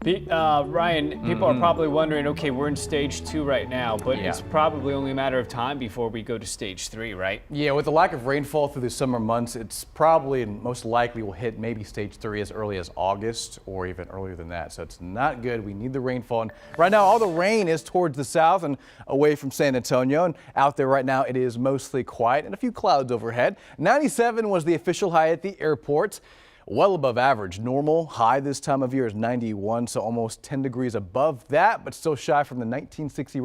Ryan, people are probably wondering, okay, we're in stage 2 right now, but Yeah. it's probably only a matter of time before we go to stage 3, right? Yeah, with the lack of rainfall through the summer months, it's probably and most likely will hit maybe stage 3 as early as August or even earlier than that. So it's not good. We need the rainfall. And right now, all the rain is towards the south and away from San Antonio. And out there right now, it is mostly quiet and a few clouds overhead. 97 was the official high at the airport. Well above average. Normal high this time of year is 91, so almost 10 degrees above that, but still shy from the 1916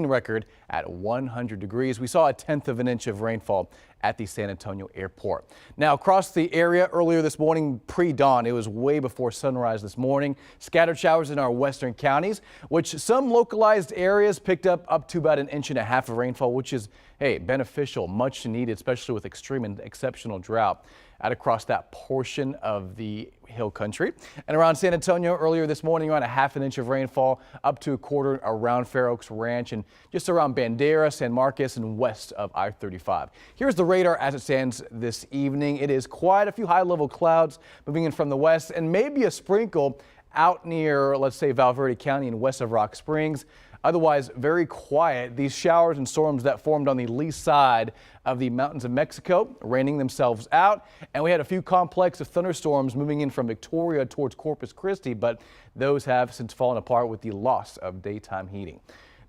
record at 100 degrees. We saw 1/10 of an inch of rainfall at the San Antonio airport. Now across the area earlier this morning pre-dawn, it was way before sunrise this morning. Scattered showers in our western counties, which some localized areas picked up to about 1.5 inches of rainfall, which is, hey, beneficial, much needed, especially with extreme and exceptional drought out across that portion of the hill country. And around San Antonio earlier this morning, around 1/2 inch of rainfall, up to 1/4 around Fair Oaks Ranch and just around Bandera, San Marcos, and west of I-35. Here's the radar as it stands this evening. It is quite a few high-level clouds moving in from the west and maybe a sprinkle out near, let's say, Val Verde County and west of Rock Springs. Otherwise, very quiet. These showers and storms that formed on the lee side of the mountains of Mexico, raining themselves out. And we had a few complex of thunderstorms moving in from Victoria towards Corpus Christi, but those have since fallen apart with the loss of daytime heating.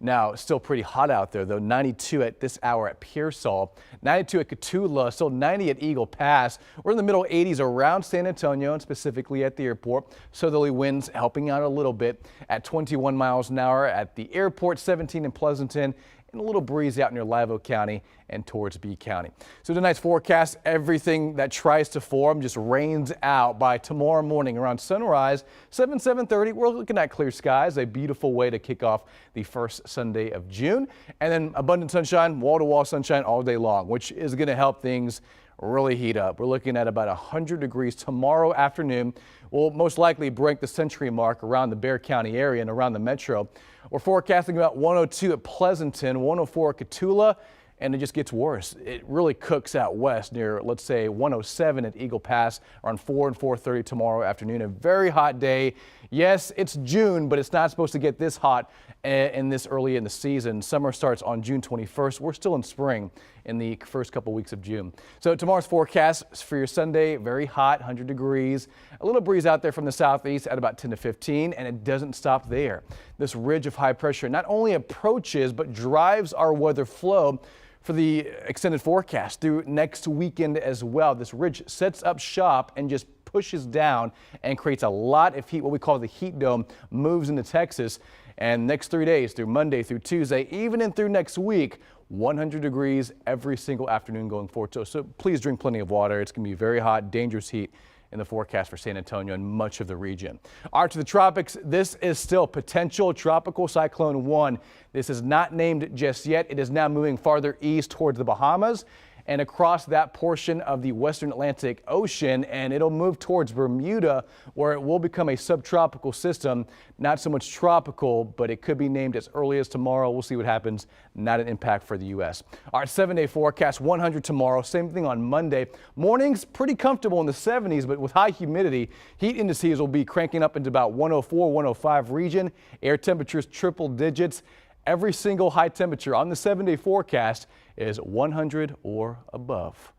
Now, still pretty hot out there, though. 92 at this hour at Pearsall, 92 at Cotulla, still 90 at Eagle Pass. We're in the middle 80s around San Antonio and specifically at the airport. Southerly winds helping out a little bit at 21 miles an hour at the airport, 17 in Pleasanton, and a little breeze out near Live Oak County and towards B County. So tonight's forecast, everything that tries to form just rains out by tomorrow morning around sunrise, 7:30. We're looking at clear skies, a beautiful way to kick off the first Sunday of June. And then abundant sunshine, wall-to-wall sunshine all day long, which is going to help things really heat up. We're looking at about 100 degrees tomorrow afternoon. We'll most likely break the century mark around the Bexar County area and around the metro. We're forecasting about 102 at Pleasanton, 104 at Cotulla, and it just gets worse. It really cooks out west near, let's say, 107 at Eagle Pass around 4 and 4:30 tomorrow afternoon. A very hot day. Yes, it's June, but it's not supposed to get this hot in this early in the season. Summer starts on June 21st. We're still in spring in the first couple weeks of June. So tomorrow's forecast for your Sunday, very hot, 100 degrees. A little breeze out there from the southeast at about 10 to 15, and it doesn't stop there. This ridge of high pressure not only approaches but drives our weather flow for the extended forecast through next weekend as well. This ridge sets up shop and just pushes down and creates a lot of heat. What we call the heat dome moves into Texas, and next 3 days through Monday through Tuesday, even in through next week, 100 degrees every single afternoon going forward. So please drink plenty of water. It's going to be very hot, dangerous heat in the forecast for San Antonio and much of the region. All right, to the tropics. This is still potential tropical cyclone 1. This is not named just yet. It is now moving farther east towards the Bahamas and across that portion of the western Atlantic Ocean, and it'll move towards Bermuda, where it will become a subtropical system. Not so much tropical, but it could be named as early as tomorrow. We'll see what happens. Not an impact for the U.S. Our 7-day forecast, 100 tomorrow. Same thing on Monday. Mornings pretty comfortable in the 70s, but with high humidity, heat indices will be cranking up into about 104, 105 region. Air temperatures triple digits. Every single high temperature on the 7-day forecast is 100 or above.